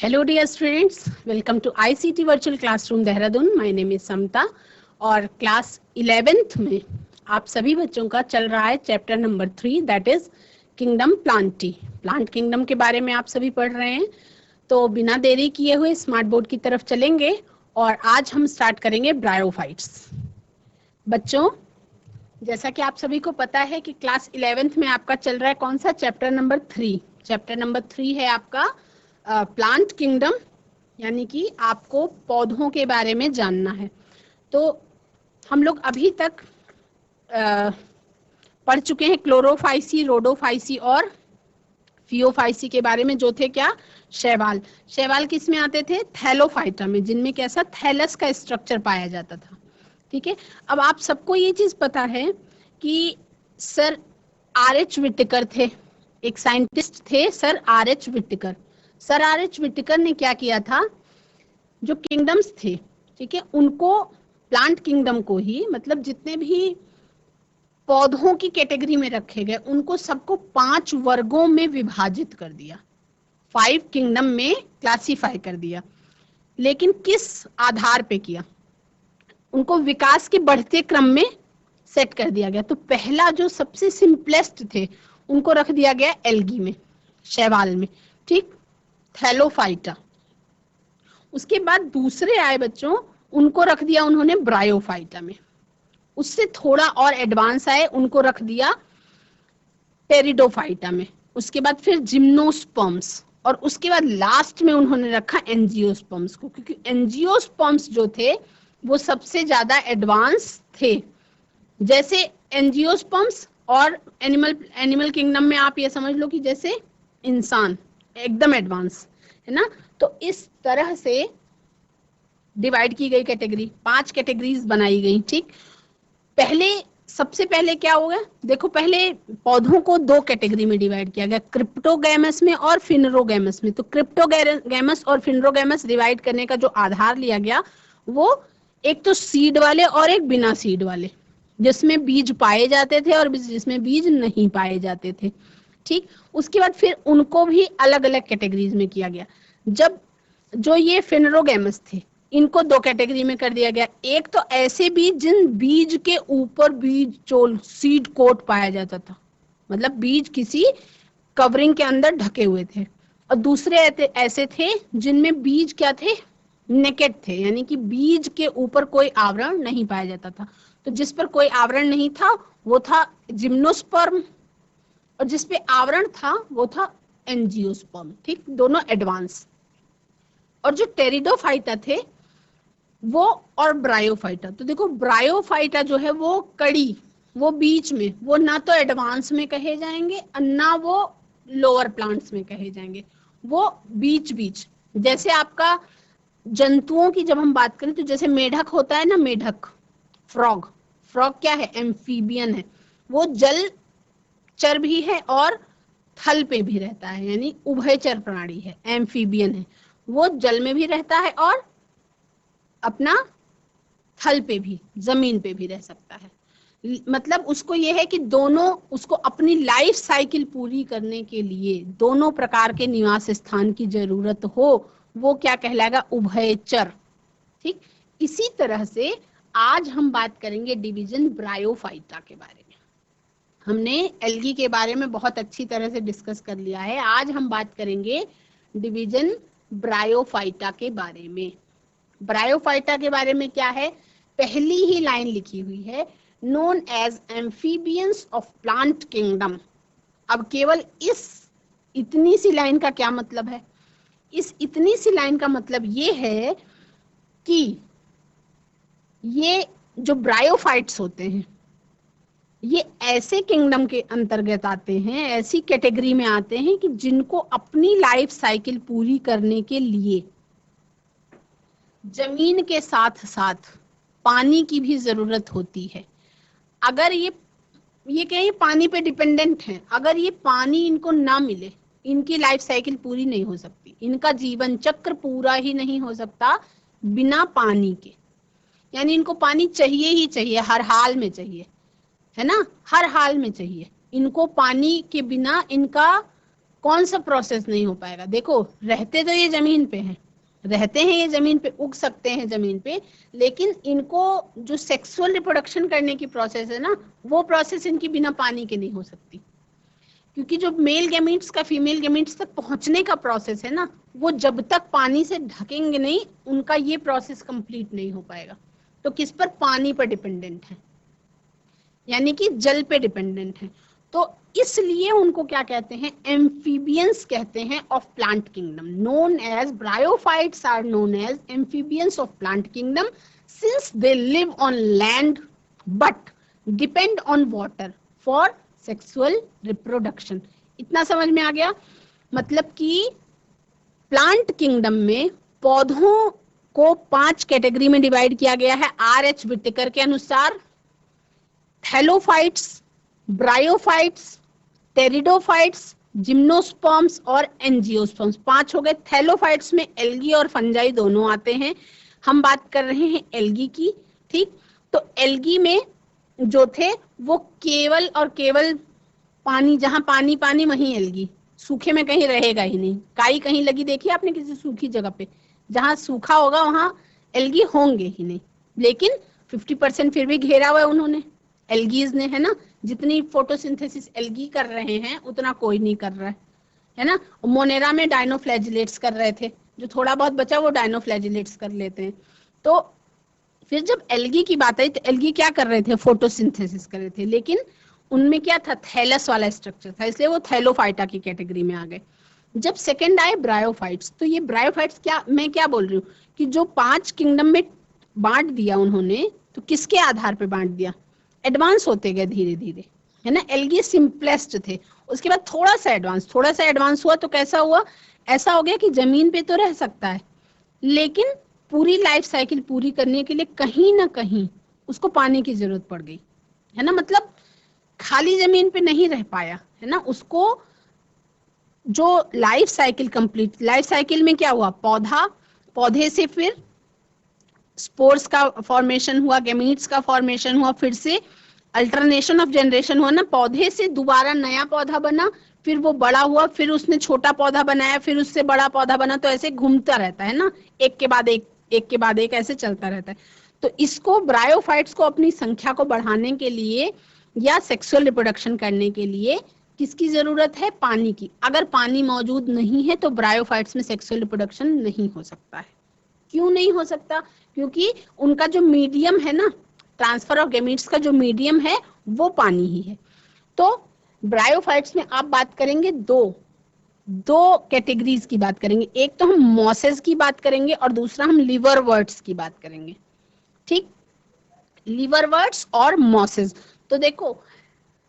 Hello dear students, welcome to ICT virtual classroom Dehradun. My name is Samta और class 11th में आप सभी बच्चों का चल रहा है chapter number 3 that is kingdom Plantae. Plant kingdom के बारे में आप सभी पढ़ रहे हैं, तो बिना देरी किए हुए स्मार्ट बोर्ड की तरफ चलेंगे और आज हम स्टार्ट करेंगे ब्रायोफाइट्स। बच्चों, जैसा कि आप सभी को पता है कि क्लास 11th में आपका चल रहा है कौन सा चैप्टर नंबर 3। चैप्टर नंबर 3 है आपका प्लांट किंगडम, यानी कि आपको पौधों के बारे में जानना है। तो हम लोग अभी तक पढ़ चुके हैं क्लोरोफाइसी, रोडोफाइसी और फियोफाइसी के बारे में, जो थे क्या, शैवाल। शैवाल किस में आते थे? थैलोफाइटा में, जिनमें कैसा थैलस का स्ट्रक्चर पाया जाता था। ठीक है, अब आप सबको ये चीज पता है कि सर आर.एच. विटेकर थे, एक साइंटिस्ट थे sir R H. Whittaker. Sir R H. Whittaker ने क्या किया था, जो किंगडम्स थे, ठीक है, उनको प्लांट किंगडम को ही, मतलब जितने भी पौधों की कैटेगरी में रखे गए, उनको सबको 5 वर्गों में विभाजित कर दिया, 5 किंगडम में क्लासिफाई कर दिया। लेकिन किस आधार पे किया? उनको विकास के बढ़ते क्रम में सेट कर दिया गया। तो पहला जो सबसे सिंपलेस्ट थे उनको रख दिया गया एल्गी में, शैवाल में, ठीक, थैलोफाइटा। उसके बाद दूसरे आए बच्चों, उनको रख दिया उन्होंने ब्रायोफाइटा में। उससे थोड़ा और एडवांस आए, उनको रख दिया टेरिडोफाइटा में। उसके बाद फिर जिम्नोस्पर्म्स, और उसके बाद लास्ट में उन्होंने रखा एंजियोस्पर्म्स को, क्योंकि एंजियोस्पर्म्स जो थे वो सबसे ज्यादा एडवांस थे। जैसे एंजियोस्पर्म्स और एनिमल किंगडम में आप ये समझ लो कि जैसे इंसान एकदम एडवांस है ना। तो इस तरह से डिवाइड की गई कैटेगरी, 5 कैटेगरीज बनाई गई। ठीक, सबसे पहले क्या होगा, देखो, पहले पौधों को 2 कैटेगरी में डिवाइड किया गया, क्रिप्टोगैमस में और फिनरोगैमस में। तो क्रिप्टोगैमस और फिनरोगैमस डिवाइड करने का जो आधार लिया गया, वो एक तो सीड वाले और एक बिना सीड वाले, जिसमें बीज पाए जाते थे और जिसमें बीज नहीं पाए जाते थे। ठीक, उसके बाद फिर उनको भी अलग अलग कैटेगरीज में किया गया। जब जो ये फिनरोगैमस थे, इनको 2 कैटेगरी में कर दिया गया। एक तो ऐसे बीज जिन बीज के ऊपर बीज चोल, सीड कोट पाया जाता था, मतलब बीज किसी कवरिंग के अंदर ढके हुए थे। और दूसरे ऐसे थे जिनमें बीज क्या थे, नेकेड थे, यानी कि बीज के ऊपर कोई आवरण नहीं पाया जाता था। तो जिस पर कोई आवरण नहीं था वो था जिम्नोस्पर्म, और जिस पे आवरण था वो था एंजियोस्पर्म। ठीक, दोनों एडवांस। और जो टेरिडोफाइटा थे वो, और ब्रायोफाइटा, तो देखो ब्रायोफाइटा जो है वो कड़ी, वो बीच में, वो ना तो एडवांस में कहे जाएंगे और ना वो लोअर प्लांट्स में कहे जाएंगे, वो बीच बीच। जैसे आपका जंतुओं की जब हम बात करें तो जैसे मेढक होता है ना, मेढक, फ्रॉग, फ्रॉग क्या है, एम्फीबियन है, वो जल चर भी है और थल पे भी रहता है, यानी उभयचर प्राणी है, एम्फीबियन है। वो जल में भी रहता है और अपना थल पे भी, जमीन पे भी रह सकता है। मतलब उसको ये है कि दोनों, उसको अपनी लाइफ साइकिल पूरी करने के लिए दोनों प्रकार के निवास स्थान की जरूरत हो, वो क्या कहलाएगा, उभयचर। ठीक, इसी तरह से आज हम बात करेंगे डिवीजन ब्रायोफाइटा के बारे में। हमने एल्गी के बारे में बहुत अच्छी तरह से डिस्कस कर लिया है, आज हम बात करेंगे डिवीजन ब्रायोफाइटा के बारे में। ब्रायोफाइटा के बारे में क्या है, पहली ही लाइन लिखी हुई है, known as amphibians of plant kingdom. अब केवल इस इतनी सी लाइन का क्या मतलब है? इस इतनी सी लाइन का मतलब ये है कि ये जो ब्रायोफाइट्स होते हैं, ये ऐसे किंगडम के अंतर्गत आते हैं, ऐसी कैटेगरी में आते हैं कि जिनको अपनी लाइफ साइकिल पूरी करने के लिए जमीन के साथ साथ पानी की भी जरूरत होती है। अगर ये कहीं पानी पे डिपेंडेंट हैं, अगर ये पानी इनको ना मिले, इनकी लाइफ साइकिल पूरी नहीं हो सकती, इनका जीवन चक्र पूरा ही नहीं हो सकता बिना पानी के। यानी इनको पानी चाहिए ही चाहिए, हर हाल में चाहिए, है ना, हर हाल में चाहिए। इनको पानी के बिना इनका कौन सा प्रोसेस नहीं हो पाएगा? देखो, रहते तो ये जमीन पे हैं, रहते हैं ये जमीन पे, उग सकते हैं जमीन पे, लेकिन इनको जो सेक्सुअल रिप्रोडक्शन करने की प्रोसेस है ना, वो प्रोसेस इनकी बिना पानी के नहीं हो सकती, क्योंकि जो मेल गैमीट्स का फीमेल गैमीट्स तक पहुंचने का प्रोसेस है ना, वो जब तक पानी से ढकेंगे नहीं, उनका ये प्रोसेस कंप्लीट नहीं हो पाएगा। तो किस पर? पानी पर डिपेंडेंट है, यानी कि जल पे डिपेंडेंट है। तो इसलिए उनको क्या कहते हैं? एम्फीबियंस कहते हैं of plant kingdom, known as bryophytes are known as amphibians of plant kingdom since they live on land but depend on water for sexual reproduction. इतना समझ में आ गया? मतलब कि प्लांट किंगडम में पौधों को 5 कैटेगरी में डिवाइड किया गया है आर.एच. विटेकर के अनुसार। थैलोफाइट्स, ब्रायोफाइट्स, टेरिडोफाइट्स, जिम्नोस्पर्म्स और एंजियोस्पर्म्स। 5 हो गए। थैलोफाइट्स में एल्गी और फंजाई दोनों आते हैं, हम बात कर रहे हैं एल्गी की, ठीक। तो एल्गी में जो थे वो केवल और केवल पानी, जहां पानी पानी वहीं एल्गी, सूखे में कहीं रहेगा ही नहीं। काई कहीं लगी देखी आपने किसी सूखी जगह पे? जहां सूखा होगा वहां एल्गी होंगे ही नहीं, लेकिन 50% फिर भी घेरा हुआ है उन्होंने, एल्गीज ने, है ना। जितनी फोटोसिंथेसिस एल्गी कर रहे हैं उतना कोई नहीं कर रहा है ना। मोनेरा में डायनोफ्लैजिलेट्स कर रहे थे, जो थोड़ा बहुत बचा वो डायनोफ्लैजिलेट्स कर लेते हैं। तो फिर जब एल्गी की बात आई तो एल्गी क्या कर रहे थे? फोटोसिंथेसिस कर रहे थे, लेकिन उनमें क्या था? थैलस वाला स्ट्रक्चर था, इसलिए वो थैलोफाइटा की कैटेगरी में आ गए। जब सेकंड आए ब्रायोफाइट्स, तो ये ब्रायोफाइट्स क्या, मैं क्या बोल रही हूँ कि जो 5 किंगडम में बांट दिया उन्होंने, तो किसके आधार पर बांट दिया? एडवांस होते गए धीरे धीरे, है ना। एल्गी सिंपलेस्ट थे, उसके बाद थोड़ा सा एडवांस हुआ, तो कैसा हुआ? ऐसा हो गया कि जमीन पे तो रह सकता है, लेकिन पूरी लाइफ साइकिल पूरी करने के लिए कहीं ना कहीं उसको पानी की जरूरत पड़ गई, है ना। मतलब खाली जमीन पे नहीं रह पाया, है ना। उसको जो life cycle complete, life cycle में क्या हुआ? पौधे से फिर स्पोर्स का फॉर्मेशन हुआ, गैमीट्स का फॉर्मेशन हुआ, फिर से अल्टरनेशन ऑफ जनरेशन हुआ ना, पौधे से दोबारा नया पौधा बना, फिर वो बड़ा हुआ, फिर उसने छोटा पौधा बनाया, फिर उससे बड़ा पौधा बना, तो ऐसे घूमता रहता है ना, एक के बाद एक ऐसे चलता रहता है। तो इसको ब्रायोफाइट्स को अपनी संख्या को बढ़ाने के लिए या सेक्सुअल रिप्रोडक्शन करने के लिए किसकी जरूरत है? पानी की। अगर पानी मौजूद नहीं है तो ब्रायोफाइट्स में सेक्सुअल रिप्रोडक्शन नहीं हो सकता है। क्यों नहीं हो सकता? क्योंकि उनका जो मीडियम है ना, ट्रांसफर ऑफ गैमीट्स का जो मीडियम है वो पानी ही है। तो ब्रायोफाइट्स में आप बात करेंगे दो कैटेगरीज की बात करेंगे, एक तो हम मॉसेस की बात करेंगे और दूसरा हम लिवरवर्ट्स की बात करेंगे, ठीक। लिवरवर्ट्स और मॉसेस, तो देखो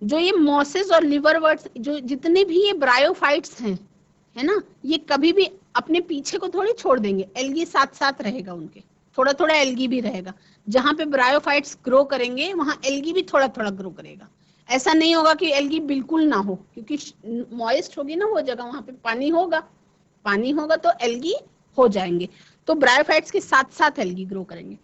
जो ये मॉसेस और लिवरवर्ट्स, जो जितने भी ये ब्रायोफाइट्स हैं, है ना, ये कभी भी अपने पीछे को थोड़ी छोड़ देंगे, एल्गी साथ साथ रहेगा उनके, थोड़ा थोड़ा एल्गी भी रहेगा। जहां पे ब्रायोफाइट्स ग्रो करेंगे वहां एल्गी भी थोड़ा थोड़ा ग्रो करेगा। ऐसा नहीं होगा कि एल्गी बिल्कुल ना हो, क्योंकि मॉइस्ट होगी ना वो जगह, वहां पे पानी होगा तो एल्गी हो जाएंगे। तो ब्रायोफाइट्स के साथ साथ एल्गी ग्रो करेंगे।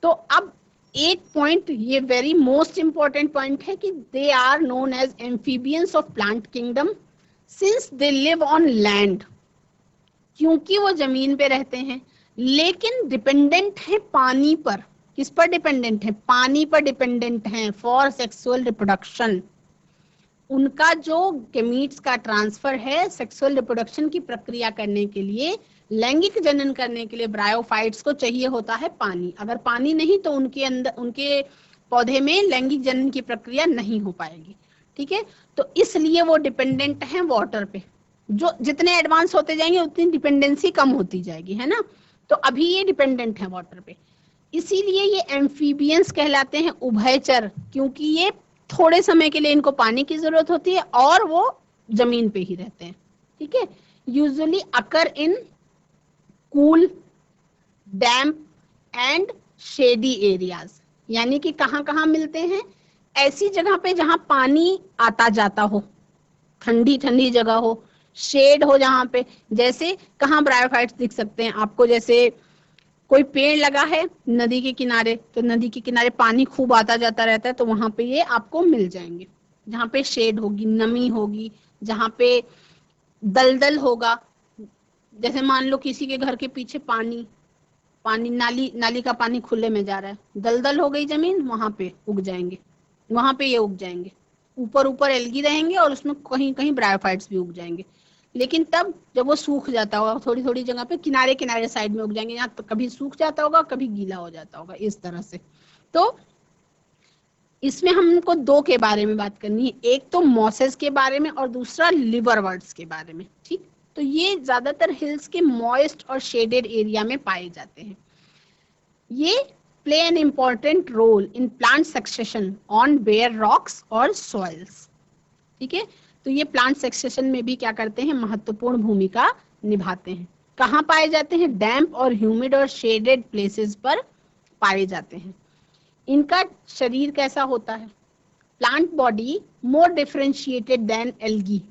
तो अब एक पॉइंट, ये वेरी मोस्ट इंपॉर्टेंट पॉइंट है कि they are known as amphibians of plant kingdom since they live on land, क्योंकि वो जमीन पे रहते हैं, लेकिन डिपेंडेंट है पानी पर। किस पर डिपेंडेंट है? पानी पर डिपेंडेंट है फॉर सेक्सुअल रिप्रोडक्शन। उनका जो गैमीट्स का ट्रांसफर है सेक्सुअल रिप्रोडक्शन की प्रक्रिया करने के लिए, लैंगिक जनन करने के लिए ब्रायोफाइट्स को चाहिए होता है पानी। अगर पानी नहीं तो उनके पौधे में लैंगिक जनन की प्रक्रिया नहीं हो पाएगी, ठीक है। तो इसलिए वो डिपेंडेंट है वाटर पे। जो जितने एडवांस होते जाएंगे उतनी डिपेंडेंसी कम होती जाएगी, है ना। तो अभी ये डिपेंडेंट है वाटर पे, इसीलिए ये एम्फीबियंस कहलाते हैं, उभयचर, क्योंकि ये थोड़े समय के लिए इनको पानी की जरूरत होती है और वो जमीन पे ही रहते हैं, ठीक है। Usually occur in cool, damp and shady areas, यानी कि कहाँ कहाँ मिलते हैं? ऐसी जगह पे जहां पानी आता जाता हो, ठंडी ठंडी जगह हो, शेड हो जहां पे। जैसे कहाँ ब्रायोफाइट्स दिख सकते हैं आपको? जैसे कोई पेड़ लगा है नदी के किनारे, तो नदी के किनारे पानी खूब आता जाता रहता है, तो वहां पे ये आपको मिल जाएंगे, जहाँ पे शेड होगी, नमी होगी, जहाँ पे दलदल होगा, जैसे मान लो किसी के घर के पीछे पानी पानी नाली का पानी खुले में जा रहा है, दलदल हो गई जमीन, वहां पे उग जाएंगे, वहां पे ये उग जाएंगे। ऊपर ऊपर एल्गी रहेंगे और उसमें कहीं कहीं ब्रायोफाइट्स भी उग जाएंगे। लेकिन तब जब वो सूख जाता होगा, थोड़ी थोड़ी जगह पे किनारे किनारे साइड में उग जाएंगे, यहाँ तो कभी सूख जाता होगा कभी गीला हो जाता होगा, इस तरह से। तो इसमें हमको दो के बारे में बात करनी है, एक तो मॉसेस के बारे में और दूसरा लिवरवर्ट्स के बारे में। ठीक, तो ये ज्यादातर हिल्स के मॉइस्ट और शेडेड एरिया में पाए जाते हैं। ये play an important role in plant succession on bare rocks और सॉइल्स। ठीक है, तो ये प्लांट सक्सेशन में भी क्या करते हैं, महत्वपूर्ण भूमिका निभाते हैं। कहाँ पाए जाते हैं, डैम्प और ह्यूमिड और शेडेड प्लेसेस पर पाए जाते हैं। इनका शरीर कैसा होता है, plant body more differentiated than algae.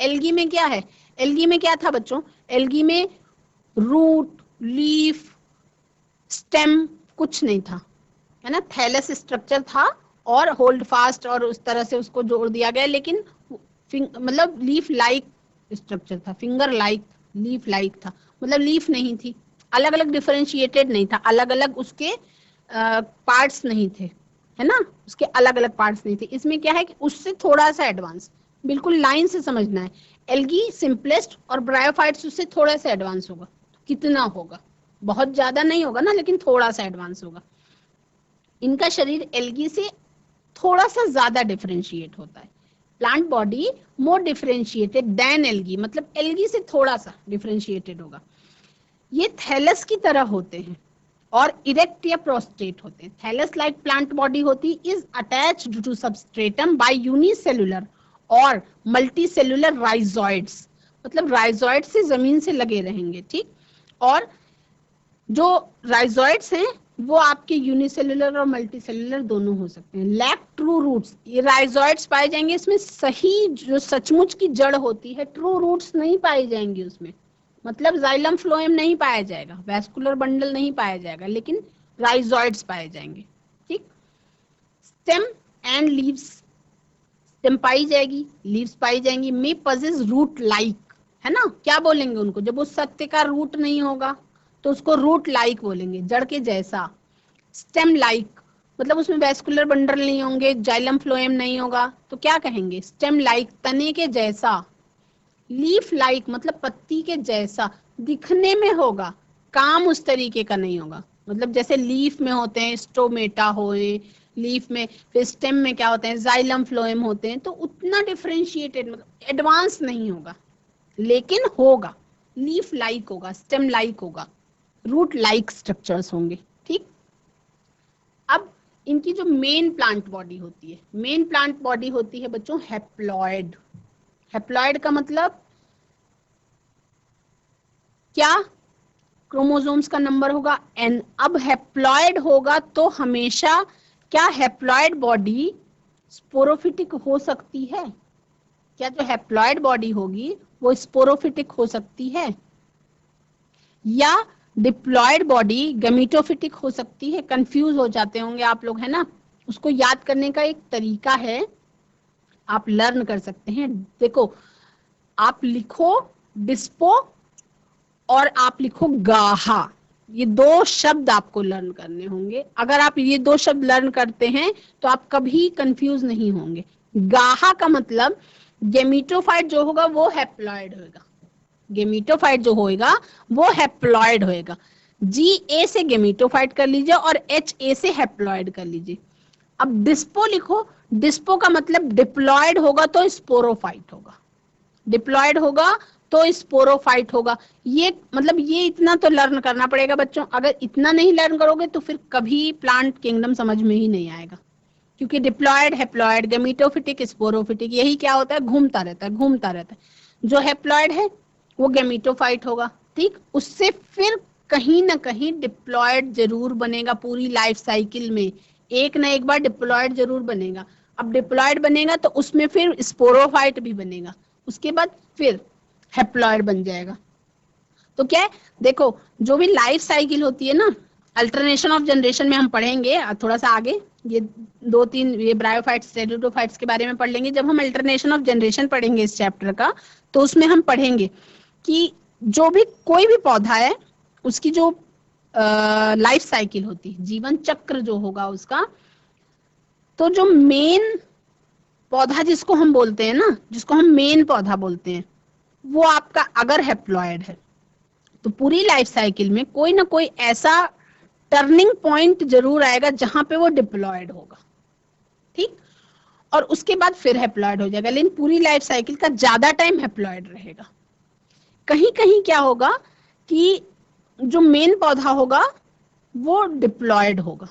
Algae में क्या है, एल्गी में क्या था बच्चों, एल्गी में रूट, लीफ, स्टेम कुछ नहीं था, है ना। थैलस स्ट्रक्चर था और होल्ड फास्ट और उस तरह से उसको जोड़ दिया गया, लेकिन मतलब लीफ लाइक स्ट्रक्चर था, फिंगर लाइक, लीफ लाइक था, मतलब लीफ नहीं थी, अलग अलग डिफरेंशिएटेड नहीं था, अलग अलग उसके पार्ट्स नहीं थे, है ना, उसके अलग अलग पार्ट्स नहीं थे। इसमें क्या है कि उससे थोड़ा सा एडवांस, बिल्कुल लाइन से समझना है, एल्गी सिंपलेस्ट और ब्रायोफाइट्स उससे थोड़ा सा एडवांस होगा। कितना होगा, बहुत ज्यादा नहीं होगा ना, लेकिन थोड़ा सा एडवांस होगा। इनका शरीर एल्गी से थोड़ा सा ज्यादा डिफरेंशिएट होता है। Plant body more differentiated than algae, मतलब एल्गी से थोड़ा सा डिफरेंशिएटेड होगा। ये थैलस की तरह होते हैं और इरेक्ट या प्रोस्ट्रेट होते हैं। थैलस लाइक प्लांट बॉडी होती is attached to substratum by unicellular और मल्टीसेलुलर राइजोइड्स, मतलब राइजोइड से जमीन से लगे रहेंगे। ठीक, और जो राइजोइड्स हैं वो आपके यूनिसेलुलर और मल्टीसेलुलर दोनों हो सकते हैं। लैक ट्रू रूट्स, ये राइजोइड्स पाए जाएंगे इसमें, सही जो सचमुच की जड़ होती है, ट्रू रूट्स नहीं पाई जाएंगी उसमें, मतलब जाइलम फ्लोएम नहीं पाया जाएगा, वैस्कुलर बंडल नहीं पाया जाएगा, लेकिन राइजोइड्स पाए जाएंगे। ठीक, स्टेम एंड लीव्स, स्टेम पाई जाएगी, लीव्स पाई जाएंगी। मे पजेस रूट लाइक, है ना, क्या बोलेंगे उनको, जब उस सत्य का रूट नहीं होगा तो उसको रूट लाइक बोलेंगे, जड़ के जैसा। स्टेम लाइक मतलब उसमें वैस्कुलर बंडल नहीं होंगे, जाइलम फ्लोएम नहीं होगा, तो क्या कहेंगे, स्टेम लाइक, तने के जैसा। लीफ लाइक मतलब पत्ती के जैसा, दिखने में होगा, काम उस तरीके का नहीं होगा, मतलब जैसे लीफ में होते हैं स्टोमेटा होए, लीफ में, फिर स्टेम में क्या होते हैं, जाइलम फ्लोएम होते हैं, तो उतना डिफरेंशिएटेड मतलब एडवांस नहीं होगा, लेकिन होगा, लीफ लाइक होगा, स्टेम लाइक होगा, रूट लाइक स्ट्रक्चर्स होंगे। ठीक, अब इनकी जो मेन प्लांट बॉडी होती है, मेन प्लांट बॉडी होती है बच्चों हैप्लॉइड। हैप्लॉइड का मतलब क्या, क्रोमोसोम्स का नंबर होगा n। अब हैप्लॉइड होगा तो हमेशा क्या हैप्लॉइड बॉडी स्पोरोफिटिक हो सकती है, क्या जो हैप्लॉइड बॉडी होगी वो स्पोरोफिटिक हो सकती है, या डिप्लॉइड बॉडी गैमेटोफिटिक हो सकती है। कंफ्यूज हो जाते होंगे आप लोग, है ना, उसको याद करने का एक तरीका है, आप लर्न कर सकते हैं। देखो, आप लिखो डिस्पो और आप लिखो गाहा, ये दो शब्द आपको लर्न करने होंगे। अगर आप ये दो शब्द लर्न करते हैं तो आप कभी कंफ्यूज नहीं होंगे। गाहा का मतलब गेमिटोफाइट जो होगा वो हैप्लॉइड होगा, गेमिटोफाइट जो होएगा वो हैप्लॉइड होएगा। जी ए से गेमिटोफाइट कर लीजिए और एच ए से हैप्लॉइड कर लीजिए। अब डिस्पो लिखो, डिस्पो का मतलब डिप्लॉइड होगा तो स्पोरोफाइट होगा, डिप्लॉइड होगा तो स्पोरोफाइट होगा। ये मतलब ये इतना तो लर्न करना पड़ेगा बच्चों, अगर इतना नहीं लर्न करोगे तो फिर कभी प्लांट किंगडम समझ में ही नहीं आएगा, क्योंकि डिप्लॉइड, हैप्लॉइड, गैमेटोफिटिक, स्पोरोफिटिक, यही क्या होता है, घूमता रहता है, घूमता रहता है। जो हैप्लॉइड है वो गैमेटोफाइट होगा, ठीक, उससे फिर कहीं ना कहीं डिप्लॉइड जरूर बनेगा पूरी लाइफ साइकिल में, एक ना एक बार डिप्लॉइड जरूर बनेगा। अब डिप्लॉइड बनेगा तो उसमें फिर स्पोरोफाइट भी बनेगा, उसके बाद फिर हैप्लॉइड बन जाएगा। तो क्या है, देखो जो भी लाइफ साइकिल होती है ना, अल्टरनेशन ऑफ जनरेशन में हम पढ़ेंगे थोड़ा सा आगे, ये 2-3 ये ब्रायोफाइट्स टेरिडोफाइट्स के बारे में पढ़ लेंगे। जब हम अल्टरनेशन ऑफ जनरेशन पढ़ेंगे इस चैप्टर का, तो उसमें हम पढ़ेंगे कि जो भी कोई भी पौधा है उसकी जो लाइफ साइकिल होती है, जीवन चक्र जो होगा उसका, तो जो मेन पौधा जिसको हम बोलते हैं ना, जिसको हम मेन पौधा बोलते हैं, वो आपका अगर हैप्लॉयड है तो पूरी लाइफ साइकिल में कोई ना कोई ऐसा टर्निंग पॉइंट जरूर आएगा जहां पे वो डिप्लॉयड होगा, ठीक, और उसके बाद फिर हैप्लॉयड हो जाएगा, लेकिन पूरी लाइफ साइकिल का ज्यादा टाइम हैप्लॉयड रहेगा। कहीं कहीं क्या होगा कि जो मेन पौधा होगा वो डिप्लॉयड होगा।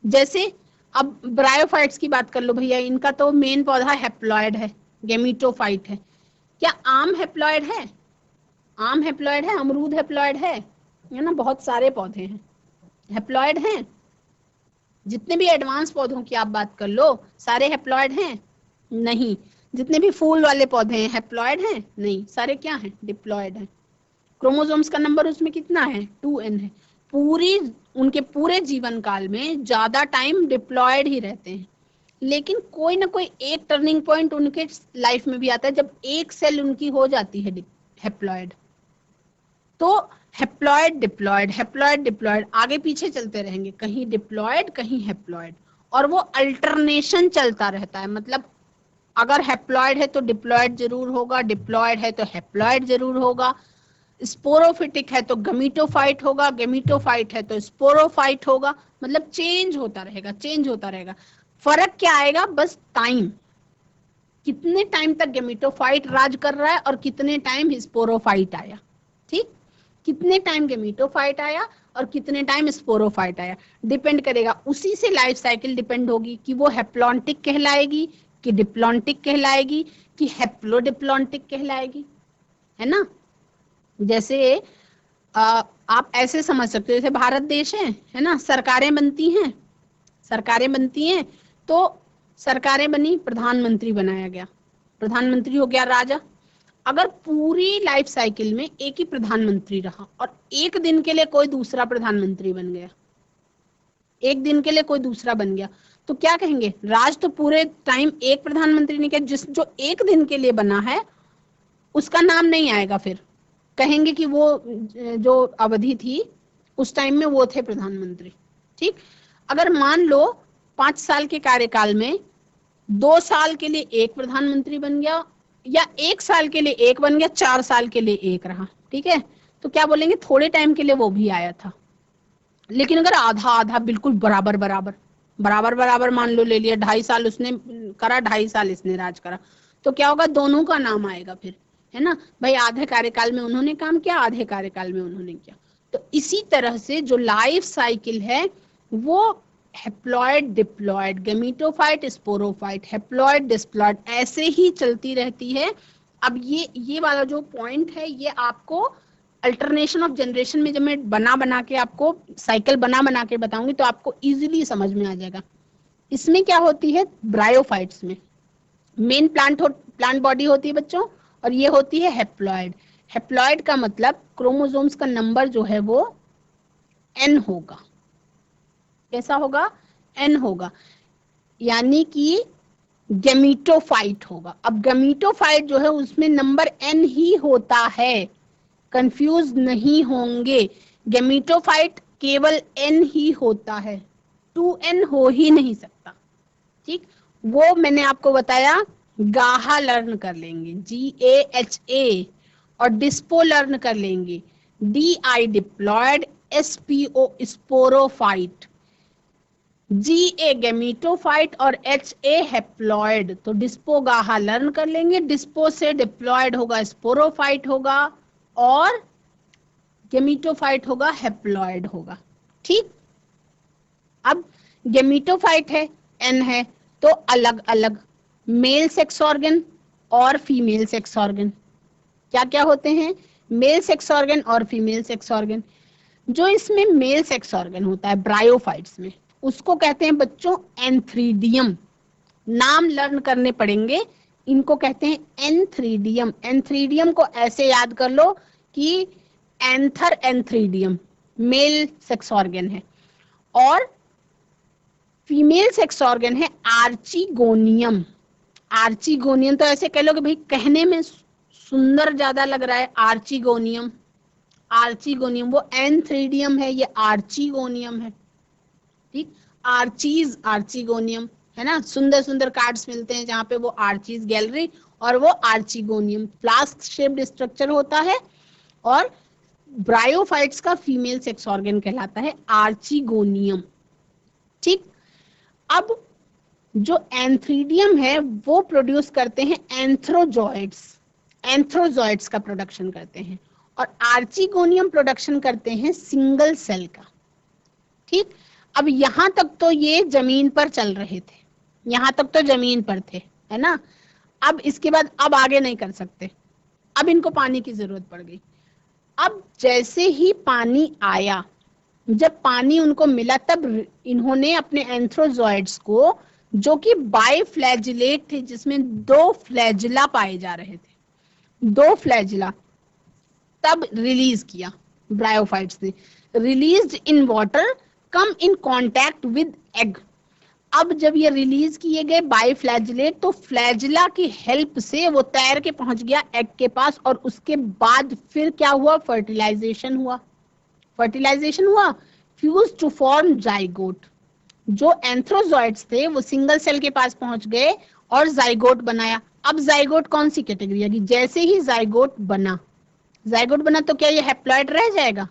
जैसे अब ब्रायोफाइट्स की बात कर लो भैया, इनका तो मेन पौधा हैप्लॉयड है, गेमिटोफाइट है। क्या आम हैप्लॉयड है? आम हैप्लॉयड है, अमरूद हैप्लॉयड है ना, बहुत सारे पौधे हैं हैप्लॉयड हैं। जितने भी एडवांस पौधों की आप बात कर लो, सारे हैप्लॉयड हैं? नहीं। जितने भी फूल वाले पौधे हैं हैप्लॉयड हैं? नहीं, सारे क्या हैं? डिप्लॉयड हैं। क्रोमोसोम्स का नंबर उसमें कितना है? 2n है। पूरी उनके पूरे जीवन काल में ज्यादा टाइम डिप्लॉयड ही रहते हैं, लेकिन कोई ना कोई एक टर्निंग पॉइंट उनके लाइफ में भी आता है जब एक सेल उनकी हो जाती है हैप्लॉयड। तो हैप्लॉयड डिप्लॉयड, हैप्लॉयड डिप्लॉयड, आगे पीछे चलते रहेंगे, कहीं डिप्लॉयड कहीं हैप्लॉयड, और वो अल्टरनेशन चलता रहता है। मतलब अगर हैप्लॉयड है तो डिप्लॉयड जरूर होगा, डिप्लॉयड है तो हैप्लॉयड जरूर होगा, स्पोरोफिटिक है तो गमीटोफाइट होगा, गमीटोफाइट है तो स्पोरोफाइट होगा। मतलब चेंज होता रहेगा, चेंज होता रहेगा। फर्क क्या आएगा? बस टाइम, कितने टाइम तक गमीटोफाइट राज कर रहा है और कितने टाइम स्पोरोफाइट आया, ठीक, कितने टाइम गमीटोफाइट आया और कितने टाइम स्पोरोफाइट आया, डिपेंड करेगा। उसी से लाइफ साइकिल डिपेंड होगी कि वो हैप्लॉन्टिक कहलाएगी कि डिप्लॉन्टिक कहलाएगी कि हैप्लोडिप्लॉन्टिक कहलाएगी, है ना। जैसे आप ऐसे समझ सकते हो, जैसे भारत देश है ना, सरकारें बनती हैं, सरकारें बनती हैं, तो सरकारें बनी, प्रधानमंत्री बनाया गया, प्रधानमंत्री हो गया राजा। अगर पूरी लाइफ साइकिल में एक ही प्रधानमंत्री रहा और एक दिन के लिए कोई दूसरा प्रधानमंत्री बन गया, एक दिन के लिए कोई दूसरा बन गया, तो क्या कहेंगे? राज तो पूरे टाइम एक प्रधानमंत्री ने किया, जो एक दिन के लिए बना है उसका नाम नहीं आएगा, फिर कहेंगे कि वो जो अवधि थी उस टाइम में वो थे प्रधानमंत्री, ठीक। अगर मान लो 5 साल के कार्यकाल में 2 साल के लिए एक प्रधानमंत्री बन गया, या 1 साल के लिए एक बन गया, 4 साल के लिए एक रहा, ठीक है, तो क्या बोलेंगे? थोड़े टाइम के लिए वो भी आया था। लेकिन अगर आधा आधा बिल्कुल बराबर बराबर बराबर बराबर मान लो ले लिया, 2.5 साल उसने करा, 2.5 साल इसने राज करा, तो क्या होगा? दोनों का नाम आएगा फिर, है ना भाई। आधे कार्यकाल में उन्होंने काम किया, आधे कार्यकाल में उन्होंने किया। तो इसी तरह से जो लाइफ साइकिल है वो haploid diploid, gametophyte sporophyte, haploid diploid, ऐसे ही चलती रहती है। अब ये वाला जो पॉइंट है ये आपको अल्टरनेशन ऑफ जनरेशन में जब मैं बना के आपको साइकिल बना के बताऊंगी तो आपको इजीली समझ में आ जाएगा। इसमें क्या होती है? ब्रायोफाइट्स में मेन प्लांट बॉडी होती है बच्चों, और ये होती है हैप्लॉयड। हैप्लॉयड का मतलब क्रोमोसोम्स का नंबर जो है वो n होगा। कैसा होगा? n होगा, यानी कि गमीटोफाइट होगा। अब गमीटोफाइट जो है उसमें नंबर n ही होता है, कंफ्यूज नहीं होंगे। गमीटोफाइट केवल n ही होता है, 2n हो ही नहीं सकता, ठीक। वो मैंने आपको बताया, गाहा लर्न कर लेंगे, GAHA, और डिस्पो लर्न कर लेंगे, DI diploid, SPO sporophyte, GA gametophyte और HA हैप्लॉयड। तो डिस्पो गाहा लर्न कर लेंगे, डिस्पो से डिप्लॉयड होगा स्पोरोफाइट होगा, और गैमीटोफाइट होगा हैप्लॉयड होगा, ठीक। अब गैमीटोफाइट है, N है, तो अलग अलग मेल सेक्स ऑर्गन और फीमेल सेक्स ऑर्गन। क्या क्या होते हैं? मेल सेक्स ऑर्गन और फीमेल सेक्स ऑर्गन। जो इसमें मेल सेक्स ऑर्गन होता है ब्रायोफाइट्स में, उसको कहते हैं बच्चों एंथ्रीडियम। नाम लर्न करने पड़ेंगे, इनको कहते हैं एंथ्रीडियम। एंथ्रीडियम को ऐसे याद कर लो कि anther antheridium male sex organ है, और फीमेल सेक्स ऑर्गन है आर्चिगोनियम। आर्चिगोनियम तो ऐसे कह लो कि भाई कहने में सुंदर ज्यादा लग रहा है, आर्चिगोनियम। आर्चिगोनियम वो एंथ्रीडियम है, ये आर्चिगोनियम है, ठीक। आर्चीज आर्चिगोनियम है ना, सुंदर सुंदर कार्ड्स मिलते हैं जहाँ पे वो आर्चीज गैलरी और वो आर्चिगोनियम फ्लास्क शेप्ड स्ट्रक्चर होता है और ब्रायोफाइट्स का फीमेल सेक्स ऑर्गन कहलाता है आर्चिगोनियम, ठीक। अब जो एंथ्रीडियम है वो प्रोड्यूस करते हैं एंथ्रोजॉइड्स, एंथ्रोजॉइड्स का प्रोडक्शन करते हैं, और आर्चिगोनियम प्रोडक्शन करते हैं सिंगल सेल का, ठीक। अब यहां तक तो ये जमीन पर चल रहे थे, यहां तक तो जमीन पर थे, है ना। अब इसके बाद अब आगे नहीं कर सकते, अब इनको पानी की जरूरत पड़ गई। अब जैसे ही पानी आया, जब पानी उनको मिला, तब इन्होंने अपने एंथ्रोजॉइड्स को, जो कि बाइफ्लैजिलेट थे, जिसमें 2 फ्लैजिला पाए जा रहे थे, 2 फ्लैजिला, तब रिलीज किया ब्रायोफाइट्स ने। Released in water come in contact with egg. अब जब ये रिलीज किए गए बाइफ्लैजिलेट, तो फ्लैजिला की हेल्प से वो तैर के पहुंच गया एग के पास, और उसके बाद फिर क्या हुआ, फर्टिलाइजेशन हुआ। फर्टिलाइजेशन हुआ, फ्यूज टू फॉर्म जाइगोट। जो एंथ्रोजॉइड्स थे वो सिंगल सेल के पास पहुंच गए और जाइगोट बनाया। अब जाइगोट कौन सी कैटेगरी है, जैसे ही जाइगोट बना, जाइगोट बना तो क्या ये हैप्लॉइड रह जाएगा,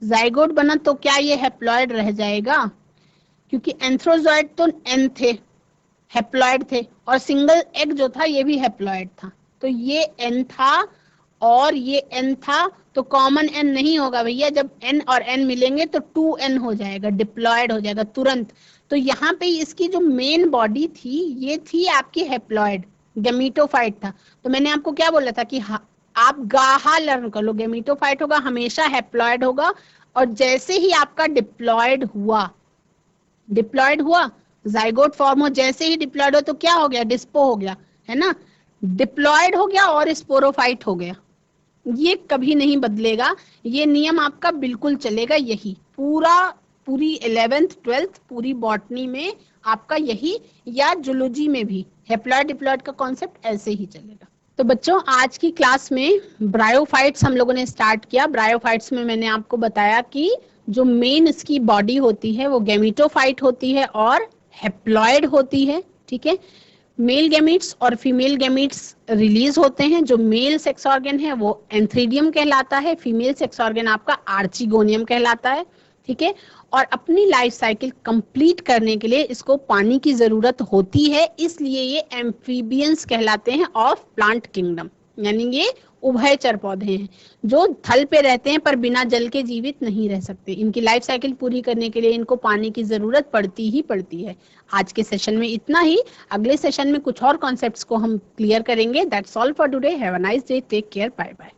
जाइगोट बना तो क्या ये हैप्लॉइड रह जाएगा, क्योंकि एंथ्रोजॉइड तो एन थे, हैप्लॉइड थे, और सिंगल एग जो था ये भी हैप्लॉइड था, तो ये एन था और ये एन था, तो कॉमन एन नहीं होगा भैया, जब एन और एन मिलेंगे तो 2n हो जाएगा, डिप्लॉयड हो जाएगा तुरंत। तो यहाँ पे इसकी जो मेन बॉडी थी ये थी आपकी हैप्लॉइड, गैमीटोफाइट था। तो मैंने आपको क्या बोला था कि आप गाहा लर्न कर लो, गैमीटोफाइट होगा हमेशा हैप्लॉइड होगा, और जैसे ही आपका डिप्लॉयड हुआ, डिप्लॉयड हुआ, जाइगोट फॉर्म हो, जैसे ही डिप्लॉयड हो तो क्या हो गया, डिस्पो हो गया, है ना, डिप्लॉयड हो गया और स्पोरोफाइट हो गया। ये कभी नहीं बदलेगा, ये नियम आपका बिल्कुल चलेगा, यही पूरी 11th 12th पूरी बॉटनी में आपका यही, या जूलॉजी में भी हैप्लॉइड डिप्लॉयड का कॉन्सेप्ट ऐसे ही चलेगा। तो बच्चों आज की क्लास में ब्रायोफाइट्स हम लोगों ने स्टार्ट किया। ब्रायोफाइट्स में मैंने आपको बताया कि जो मेन इसकी बॉडी होती है वो गैमीटोफाइट होती है और हैप्लॉइड होती है, ठीक है। मेल गैमीट्स और फीमेल गैमीट्स रिलीज होते हैं। जो मेल सेक्स ऑर्गन है वो एंथ्रीडियम कहलाता है, फीमेल सेक्स ऑर्गन आपका आर्चिगोनियम कहलाता है, ठीक है। और अपनी लाइफ साइकिल कंप्लीट करने के लिए इसको पानी की जरूरत होती है, इसलिए ये एम्फीबियंस कहलाते हैं ऑफ प्लांट किंगडम, यानी ये उभयचर पौधे हैं जो थल पे रहते हैं पर बिना जल के जीवित नहीं रह सकते। इनकी लाइफ साइकिल पूरी करने के लिए इनको पानी की जरूरत पड़ती ही पड़ती है। आज के सेशन में इतना ही, अगले सेशन में कुछ और कॉन्सेप्ट्स को हम क्लियर करेंगे। That's all for today, have a nice day, take care, bye bye.